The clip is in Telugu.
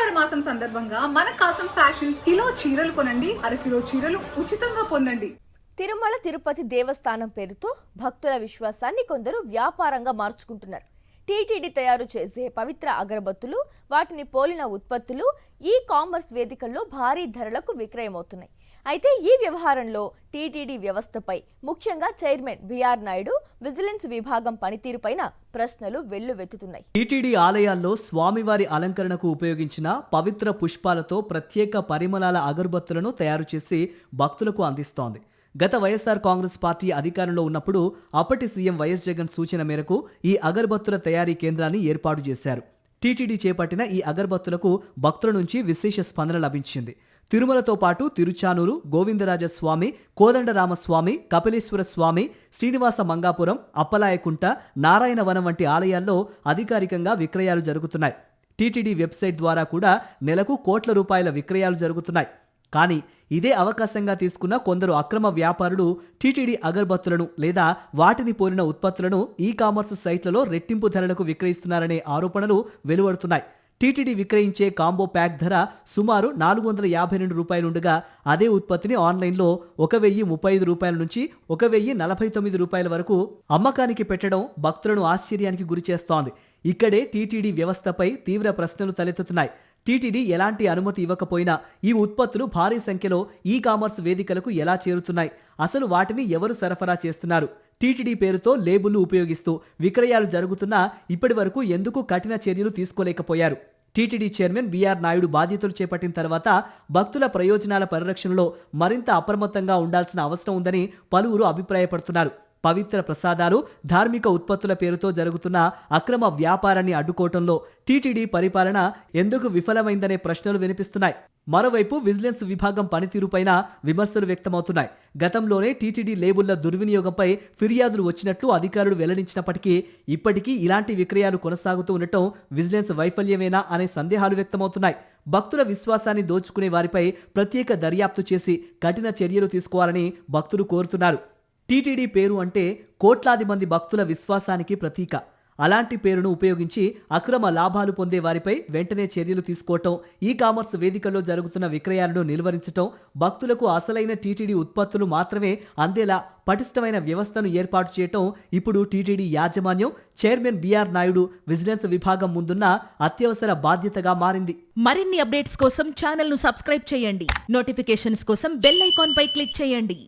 ఆషాఢ మాసం సందర్భంగా మన కాసం ఫ్యాషన్స్ కిలో చీరలు కొనండి, అరకిలో చీరలు ఉచితంగా పొందండి. తిరుమల తిరుపతి దేవస్థానం పేరుతో భక్తుల విశ్వాసాన్ని కొందరు వ్యాపారంగా మార్చుకుంటున్నారు. టీటీడీ తయారు చేసే పవిత్ర అగరబత్తులు, వాటిని పోలిన ఉత్పత్తులు ఈ కామర్స్ వేదికల్లో భారీ ధరలకు విక్రయమవుతున్నాయి. అయితే ఈ వ్యవహారంలో టీటీడీ వ్యవస్థపై, ముఖ్యంగా చైర్మన్ బిఆర్ నాయుడు విజిలెన్స్ విభాగం పనితీరుపైన ప్రశ్నలు వెల్లువెత్తుతున్నాయి. టీటీడీ ఆలయాల్లో స్వామివారి అలంకరణకు ఉపయోగించిన పవిత్ర పుష్పాలతో ప్రత్యేక పరిమళాల అగరబత్తులను తయారు చేసి భక్తులకు అందిస్తోంది. గత వైఎస్ఆర్ కాంగ్రెస్ పార్టీ అధికారంలో ఉన్నప్పుడు అప్పటి సీఎం వైఎస్ జగన్ సూచన మేరకు ఈ అగరబత్తుల తయారీ కేంద్రాన్ని ఏర్పాటు చేశారు. టీటీడీ చేపట్టిన ఈ అగరబత్తులకు భక్తుల నుంచి విశేష స్పందన లభించింది. తిరుమలతో పాటు తిరుచానూరు, గోవిందరాజస్వామి, కోదండరామస్వామి, కపిలేశ్వర స్వామి, శ్రీనివాస మంగాపురం, అప్పలాయకుంట, నారాయణవనం వంటి ఆలయాల్లో అధికారికంగా విక్రయాలు జరుగుతున్నాయి. టీటీడీ వెబ్సైట్ ద్వారా కూడా నెలకు కోట్ల రూపాయల విక్రయాలు జరుగుతున్నాయి. కానీ ఇదే అవకాశంగా తీసుకున్న కొందరు అక్రమ వ్యాపారులు టీటీడీ అగరబత్తులను లేదా వాటిని పోలిన ఉత్పత్తులను ఈ కామర్స్ సైట్లలో రెట్టింపు ధరలకు విక్రయిస్తున్నారనే ఆరోపణలు వెలువడుతున్నాయి. టీటీడీ విక్రయించే కాంబో ప్యాక్ ధర సుమారు 452 రూపాయలుండగా అదే ఉత్పత్తిని ఆన్లైన్లో 1035 రూపాయల నుంచి 1049 రూపాయల వరకు అమ్మకానికి పెట్టడం భక్తులను ఆశ్చర్యానికి గురిచేస్తోంది. ఇక్కడే టీటీడీ వ్యవస్థపై తీవ్ర ప్రశ్నలు తలెత్తుతున్నాయి. టీటీడీ ఎలాంటి అనుమతి ఇవ్వకపోయినా ఈ ఉత్పత్తులు భారీ సంఖ్యలో ఈ కామర్స్ వేదికలకు ఎలా చేరుతున్నాయి? అసలు వాటిని ఎవరు సరఫరా చేస్తున్నారు? టీటీడీ పేరుతో లేబుల్లు ఉపయోగిస్తూ విక్రయాలు జరుగుతున్నా ఇప్పటి వరకు ఎందుకు కఠిన చర్యలు తీసుకోలేకపోయారు? టీటీడీ చైర్మన్ బిఆర్ నాయుడు బాధ్యతలు చేపట్టిన తర్వాత భక్తుల ప్రయోజనాల పరిరక్షణలో మరింత అప్రమత్తంగా ఉండాల్సిన అవసరం ఉందని పలువురు అభిప్రాయపడుతున్నారు. పవిత్ర ప్రసాదాలు, ధార్మిక ఉత్పత్తుల పేరుతో జరుగుతున్న అక్రమ వ్యాపారాన్ని అడ్డుకోవటంలో టీటీడీ పరిపాలన ఎందుకు విఫలమైందనే ప్రశ్నలు వినిపిస్తున్నాయి. మరోవైపు విజిలెన్స్ విభాగం పనితీరుపైన విమర్శలు వ్యక్తమవుతున్నాయి. గతంలోనే టీటీడీ లేబుళ్ల దుర్వినియోగంపై ఫిర్యాదులు వచ్చినట్లు అధికారులు వెల్లడించినప్పటికీ ఇప్పటికీ ఇలాంటి విక్రయాలు కొనసాగుతూ ఉండటం విజిలెన్స్ వైఫల్యమేనా అనే సందేహాలు వ్యక్తమవుతున్నాయి. భక్తుల విశ్వాసాన్ని దోచుకునే వారిపై ప్రత్యేక దర్యాప్తు చేసి కఠిన చర్యలు తీసుకోవాలని భక్తులు కోరుతున్నారు. టీటీడీ పేరు అంటే కోట్లాది మంది భక్తుల విశ్వాసానికి ప్రతీక. అలాంటి పేరును ఉపయోగించి అక్రమ లాభాలు పొందే వారిపై వెంటనే చర్యలు తీసుకోవటం, ఈ కామర్స్ వేదికల్లో జరుగుతున్న విక్రయాలను నిలువరించటం, భక్తులకు అసలైన టీటీడీ ఉత్పత్తులు మాత్రమే అందేలా పటిష్టమైన వ్యవస్థను ఏర్పాటు చేయటం ఇప్పుడు టీటీడీ యాజమాన్యం, చైర్మన్ బిఆర్ నాయుడు విజిలెన్స్ విభాగం ముందున్న అత్యవసర బాధ్యతగా మారింది. మరిన్ని అప్డేట్స్ కోసం ఛానల్ ను సబ్స్క్రైబ్ చేయండి. నోటిఫికేషన్స్ కోసం బెల్ ఐకాన్ పై క్లిక్ చేయండి.